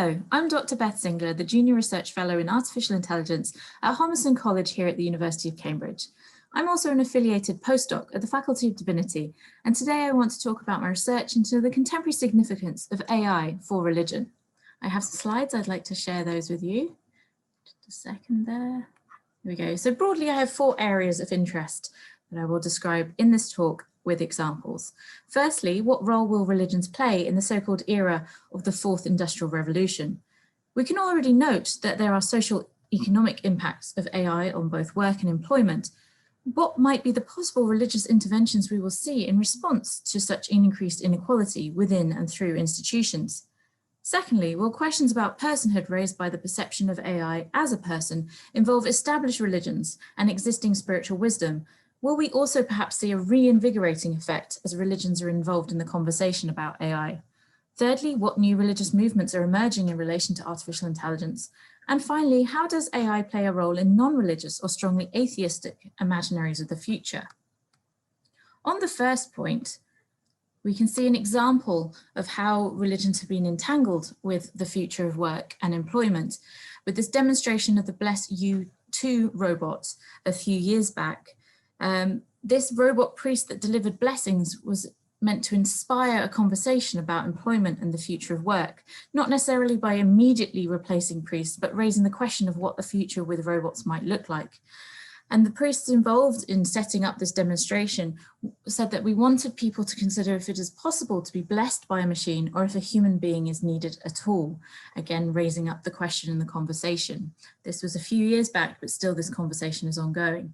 Hello, I'm Dr. Beth Singler, the Junior Research Fellow in Artificial Intelligence at Hanson College here at the University of Cambridge. I'm also an affiliated postdoc at the Faculty of Divinity, and today I want to talk about my research into the contemporary significance of AI for religion. I have some slides, I'd like to share those with you. Just a second there. Here we go. So broadly, I have 4 areas of interest that I will describe in this talk with examples. Firstly, what role will religions play in the so-called era of the 4th Industrial Revolution? We can already note that there are socio-economic impacts of AI on both work and employment. What might be the possible religious interventions we will see in response to such increased inequality within and through institutions? Secondly, will questions about personhood raised by the perception of AI as a person involve established religions and existing spiritual wisdom? Will we also perhaps see a reinvigorating effect as religions are involved in the conversation about AI? Thirdly, what new religious movements are emerging in relation to artificial intelligence? And finally, how does AI play a role in non-religious or strongly atheistic imaginaries of the future? On the first point, we can see an example of how religions have been entangled with the future of work and employment, with this demonstration of the Bless You 2 robot a few years back. This robot priest that delivered blessings was meant to inspire a conversation about employment and the future of work, not necessarily by immediately replacing priests, but raising the question of what the future with robots might look like. And the priests involved in setting up this demonstration said that we wanted people to consider if it is possible to be blessed by a machine or if a human being is needed at all, again, raising up the question in the conversation. This was a few years back, but still this conversation is ongoing.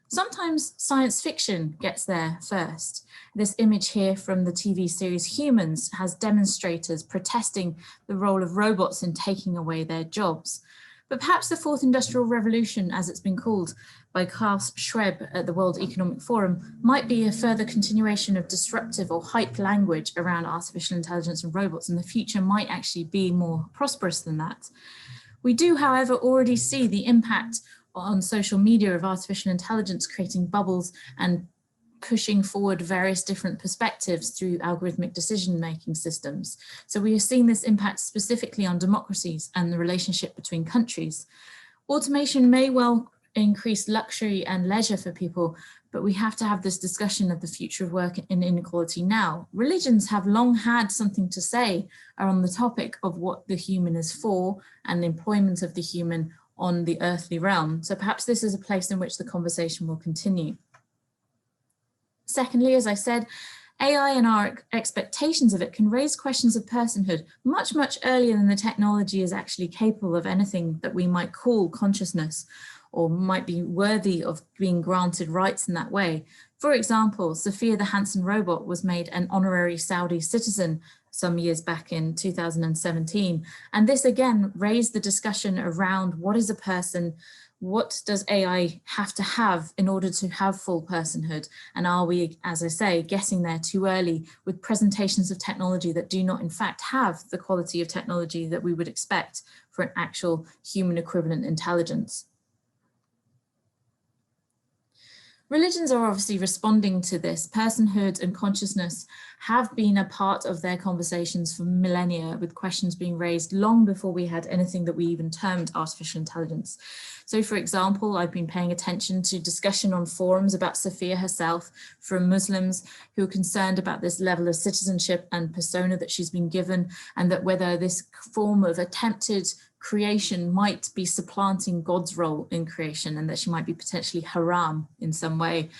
Sometimes science fiction gets there first. This image here from the TV series Humans has demonstrators protesting the role of robots in taking away their jobs. But perhaps the 4th Industrial Revolution, as it's been called by Karl Schwab at the World Economic Forum, might be a further continuation of disruptive or hype language around artificial intelligence and robots, and the future might actually be more prosperous than that. We do, however, already see the impact on social media of artificial intelligence creating bubbles and pushing forward various different perspectives through algorithmic decision-making systems. So we have seen this impact specifically on democracies and the relationship between countries. Automation may well increase luxury and leisure for people, but we have to have this discussion of the future of work and inequality now. Religions have long had something to say on the topic of what the human is for and the employment of the human on the earthly realm. So perhaps this is a place in which the conversation will continue. Secondly, as I said, AI and our expectations of it can raise questions of personhood much, much earlier than the technology is actually capable of anything that we might call consciousness or might be worthy of being granted rights in that way. For example, Sophia the Hanson robot was made an honorary Saudi citizen some years back in 2017. And this again raised the discussion around what is a person, what does AI have to have in order to have full personhood? And are we, as I say, getting there too early with presentations of technology that do not in fact have the quality of technology that we would expect for an actual human equivalent intelligence? Religions are obviously responding to this. Personhood and consciousness have been a part of their conversations for millennia, with questions being raised long before we had anything that we even termed artificial intelligence. So for example, I've been paying attention to discussion on forums about Sophia herself from Muslims who are concerned about this level of citizenship and persona that she's been given, and that whether this form of attempted creation might be supplanting God's role in creation and that she might be potentially haram in some way.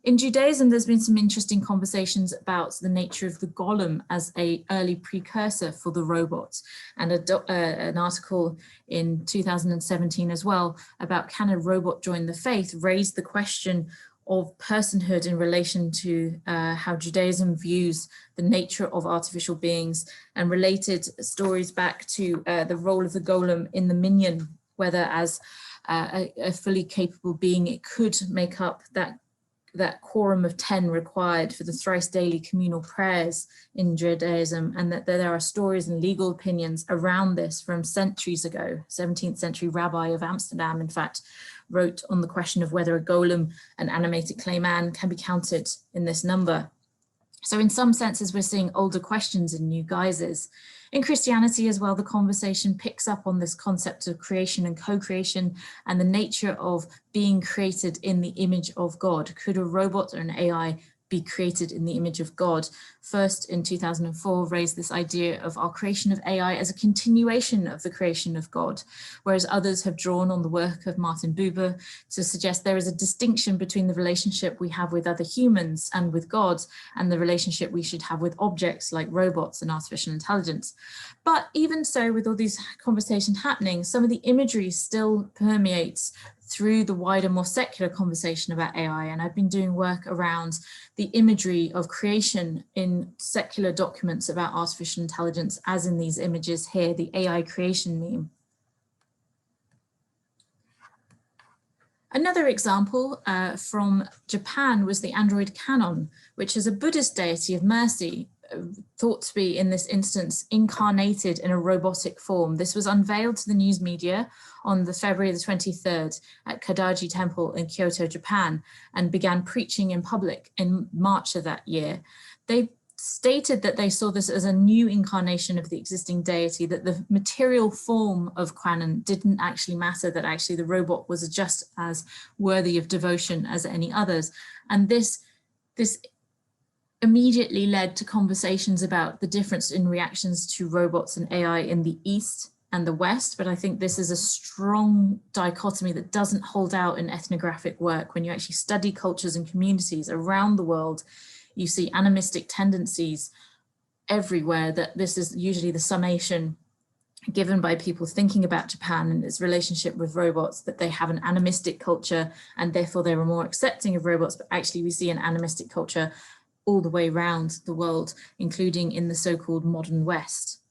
In Judaism, there's been some interesting conversations about the nature of the golem as an early precursor for the robot, and an article in 2017 as well about can a robot join the faith raised the question of personhood in relation to how Judaism views the nature of artificial beings, and related stories back to the role of the golem in the minyan, whether as a fully capable being it could make up that quorum of 10 required for the thrice daily communal prayers in Judaism, and that there are stories and legal opinions around this from centuries ago. 17th century rabbi of Amsterdam, in fact, wrote on the question of whether a golem, an animated clay man, can be counted in this number. So in some senses, we're seeing older questions in new guises. In Christianity as well, the conversation picks up on this concept of creation and co-creation and the nature of being created in the image of God. Could a robot or an AI be created in the image of God? First, in 2004, raised this idea of our creation of AI as a continuation of the creation of God, whereas others have drawn on the work of Martin Buber to suggest there is a distinction between the relationship we have with other humans and with God and the relationship we should have with objects like robots and artificial intelligence. But even so, with all these conversations happening, some of the imagery still permeates through the wider, more secular conversation about AI. And I've been doing work around the imagery of creation in secular documents about artificial intelligence, as in these images here, the AI creation meme. Another example from Japan was the android Canon, which is a Buddhist deity of mercy, thought to be in this instance incarnated in a robotic form. This was unveiled to the news media on the February the 23rd at Kadaji Temple in Kyoto, Japan, and began preaching in public in March of that year. They stated that they saw this as a new incarnation of the existing deity, that the material form of Kwanon didn't actually matter, that actually the robot was just as worthy of devotion as any others. And this immediately led to conversations about the difference in reactions to robots and AI in the East and the West. But I think this is a strong dichotomy that doesn't hold out in ethnographic work. When you actually study cultures and communities around the world, you see animistic tendencies everywhere, that this is usually the summation given by people thinking about Japan and its relationship with robots, that they have an animistic culture and therefore they were more accepting of robots. But actually we see an animistic culture all the way around the world, including in the so-called modern West.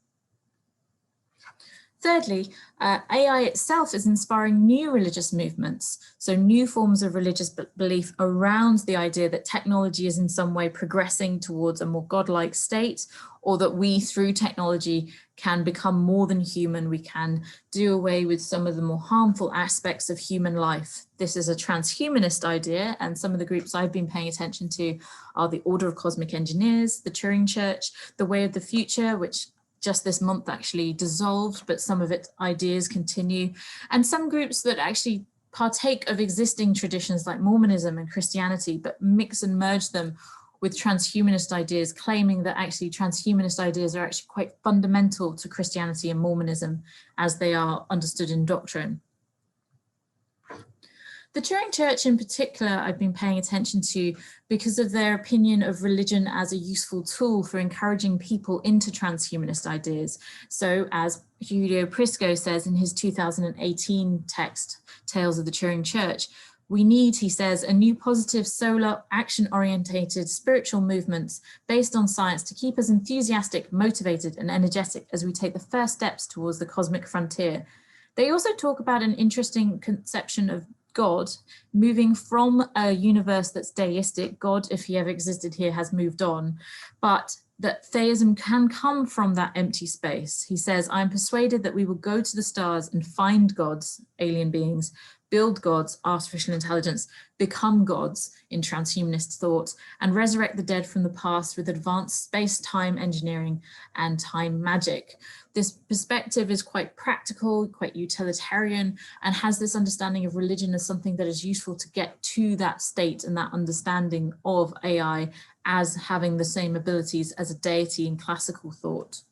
Thirdly, AI itself is inspiring new religious movements, so new forms of religious belief around the idea that technology is in some way progressing towards a more godlike state, or that we, through technology, can become more than human. We can do away with some of the more harmful aspects of human life. This is a transhumanist idea, and some of the groups I've been paying attention to are the Order of Cosmic Engineers, the Turing Church, the Way of the Future, which just this month actually dissolved, but some of its ideas continue, and some groups that actually partake of existing traditions like Mormonism and Christianity, but mix and merge them with transhumanist ideas, claiming that actually transhumanist ideas are actually quite fundamental to Christianity and Mormonism as they are understood in doctrine. The Turing Church in particular, I've been paying attention to because of their opinion of religion as a useful tool for encouraging people into transhumanist ideas. So as Julio Prisco says in his 2018 text, Tales of the Turing Church, we need, he says, a new positive solar action-orientated spiritual movements based on science to keep us enthusiastic, motivated, and energetic as we take the first steps towards the cosmic frontier. They also talk about an interesting conception of God moving from a universe that's deistic. God, if he ever existed here, has moved on, but that theism can come from that empty space. He says, I'm persuaded that we will go to the stars and find gods, alien beings, build gods, artificial intelligence, become gods in transhumanist thought, and resurrect the dead from the past with advanced space-time engineering and time magic. This perspective is quite practical, quite utilitarian, and has this understanding of religion as something that is useful to get to that state and that understanding of AI as having the same abilities as a deity in classical thought.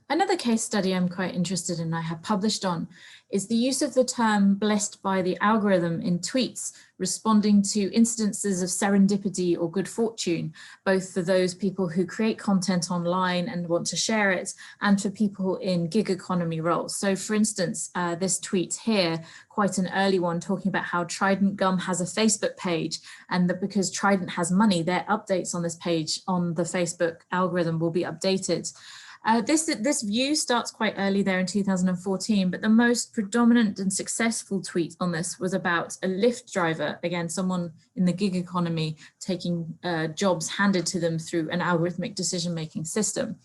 Another case study I'm quite interested in, I have published on, is the use of the term blessed by the algorithm in tweets, responding to incidences of serendipity or good fortune, both for those people who create content online and want to share it, and for people in gig economy roles. So for instance, this tweet here, quite an early one, talking about how Trident Gum has a Facebook page, and that because Trident has money, their updates on this page on the Facebook algorithm will be updated. This view starts quite early there in 2014, but the most predominant and successful tweet on this was about a Lyft driver, again, someone in the gig economy taking jobs handed to them through an algorithmic decision-making system.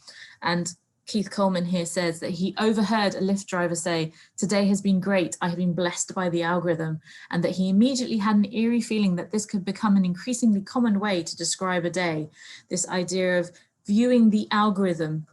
And Keith Coleman here says that he overheard a Lyft driver say, "Today has been great, I have been blessed by the algorithm," and that he immediately had an eerie feeling that this could become an increasingly common way to describe a day. This idea of viewing the algorithm,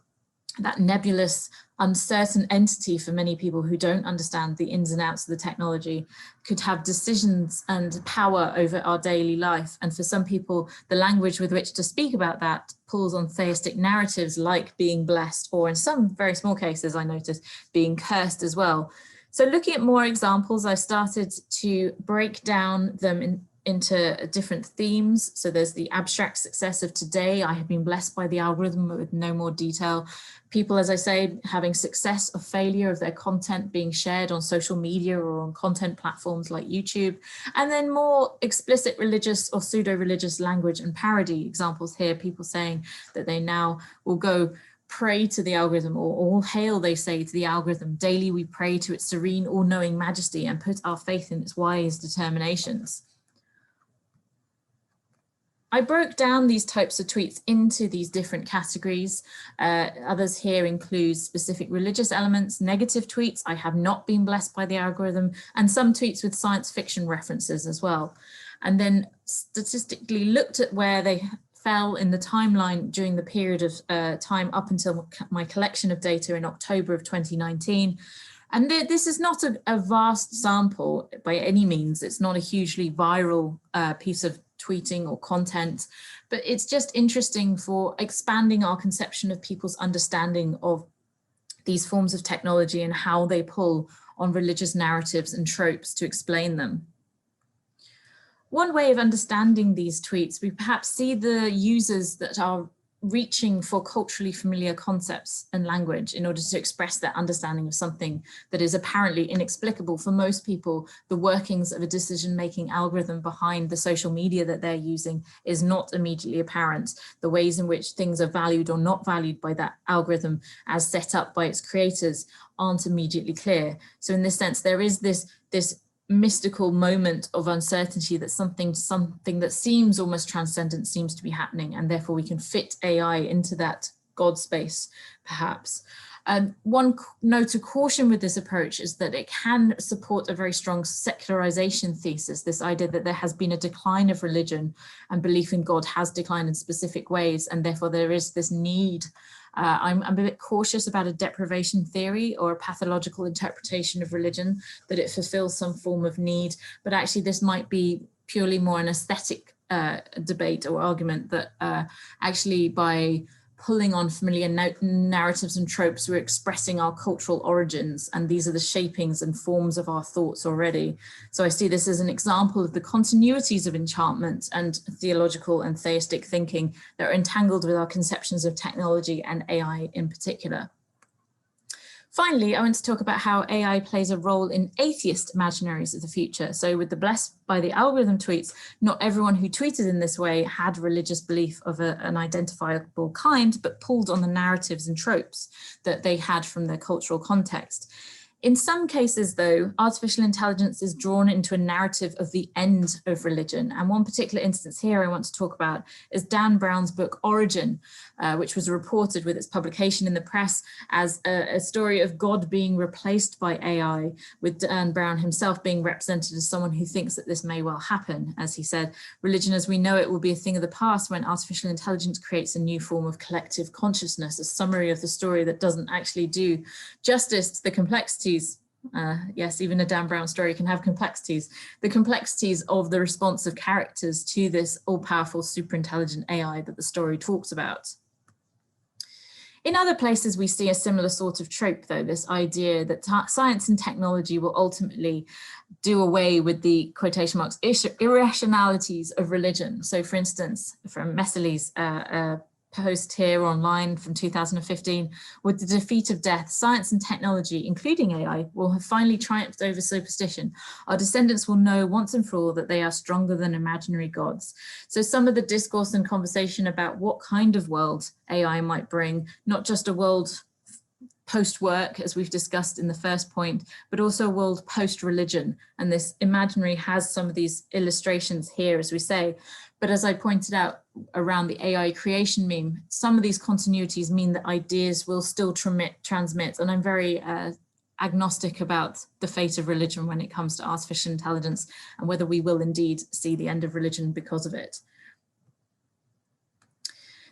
that nebulous, uncertain entity for many people who don't understand the ins and outs of the technology, could have decisions and power over our daily life. And for some people, the language with which to speak about that pulls on theistic narratives like being blessed, or in some very small cases, I noticed, being cursed as well. So looking at more examples, I started to break down them into different themes. So there's the abstract success of today. I have been blessed by the algorithm with no more detail. People, as I say, having success or failure of their content being shared on social media or on content platforms like YouTube. And then more explicit religious or pseudo-religious language and parody examples here, people saying that they now will go pray to the algorithm, or all hail, they say, to the algorithm. Daily we pray to its serene, all-knowing majesty and put our faith in its wise determinations. I broke down these types of tweets into these different categories. Others here include specific religious elements, negative tweets, I have not been blessed by the algorithm, and some tweets with science fiction references as well. And then statistically looked at where they fell in the timeline during the period of time up until my collection of data in October of 2019. And this is not a vast sample by any means. It's not a hugely viral piece of tweeting or content, but it's just interesting for expanding our conception of people's understanding of these forms of technology and how they pull on religious narratives and tropes to explain them. One way of understanding these tweets, we perhaps see the users that are reaching for culturally familiar concepts and language in order to express their understanding of something that is apparently inexplicable for most people. The workings of a decision-making algorithm behind the social media that they're using is not immediately apparent. The ways in which things are valued or not valued by that algorithm as set up by its creators aren't immediately clear. So in this sense, there is this mystical moment of uncertainty that something that seems almost transcendent seems to be happening, and therefore we can fit AI into that God space, perhaps. One note of caution with this approach is that it can support a very strong secularization thesis, this idea that there has been a decline of religion and belief in God has declined in specific ways, and therefore there is this need. I'm a bit cautious about a deprivation theory or a pathological interpretation of religion, that it fulfills some form of need, but actually this might be purely more an aesthetic debate or argument that actually by pulling on familiar narratives and tropes, we're expressing our cultural origins, and these are the shapings and forms of our thoughts already. So I see this as an example of the continuities of enchantment and theological and theistic thinking that are entangled with our conceptions of technology and AI in particular. Finally, I want to talk about how AI plays a role in atheist imaginaries of the future. So with the blessed by the algorithm tweets, not everyone who tweeted in this way had religious belief of an identifiable kind, but pulled on the narratives and tropes that they had from their cultural context. In some cases, though, artificial intelligence is drawn into a narrative of the end of religion. And one particular instance here I want to talk about is Dan Brown's book, Origin, which was reported with its publication in the press as a story of God being replaced by AI, with Dan Brown himself being represented as someone who thinks that this may well happen. As he said, religion as we know it will be a thing of the past when artificial intelligence creates a new form of collective consciousness, a summary of the story that doesn't actually do justice to the complexities. Yes, even a Dan Brown story can have complexities. The complexities of the responsive characters to this all-powerful superintelligent AI that the story talks about. In other places, we see a similar sort of trope, though, this idea that science and technology will ultimately do away with the, quotation marks, irrationalities of religion. So, for instance, from Messerly's post here online from 2015, with the defeat of death, science and technology, including AI, will have finally triumphed over superstition. Our descendants will know once and for all that they are stronger than imaginary gods. So some of the discourse and conversation about what kind of world AI might bring, not just a world post-work, as we've discussed in the first point, but also a world post-religion. And this imaginary has some of these illustrations here, as we say. But as I pointed out around the AI creation meme, some of these continuities mean that ideas will still transmit. And I'm very agnostic about the fate of religion when it comes to artificial intelligence and whether we will indeed see the end of religion because of it.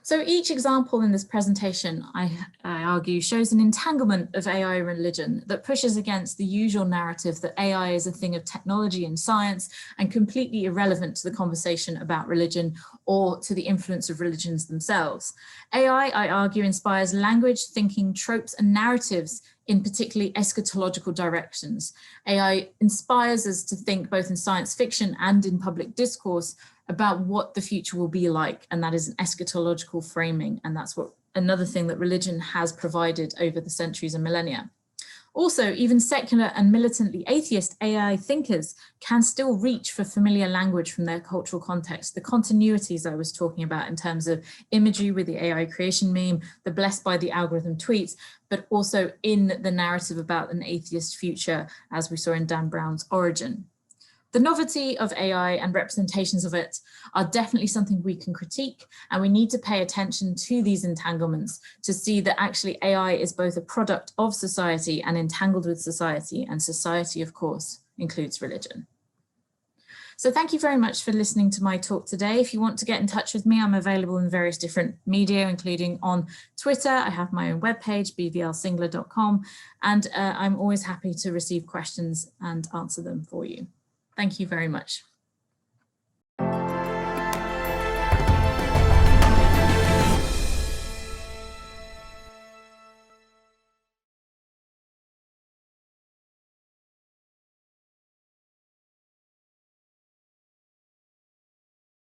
So each example in this presentation, I argue, shows an entanglement of AI and religion that pushes against the usual narrative that AI is a thing of technology and science and completely irrelevant to the conversation about religion or to the influence of religions themselves. AI, I argue, inspires language, thinking, tropes, and narratives in particularly eschatological directions. AI inspires us to think both in science fiction and in public discourse about what the future will be like, and that is an eschatological framing, and that's what another thing that religion has provided over the centuries and millennia. Also, even secular and militantly atheist AI thinkers can still reach for familiar language from their cultural context, the continuities I was talking about in terms of imagery with the AI creation meme, the blessed by the algorithm tweets, but also in the narrative about an atheist future, as we saw in Dan Brown's Origin. The novelty of AI and representations of it are definitely something we can critique, and we need to pay attention to these entanglements to see that actually AI is both a product of society and entangled with society, and society, of course, includes religion. So thank you very much for listening to my talk today. If you want to get in touch with me, I'm available in various different media, including on Twitter. I have my own webpage, bvlsingler.com, and I'm always happy to receive questions and answer them for you. Thank you very much.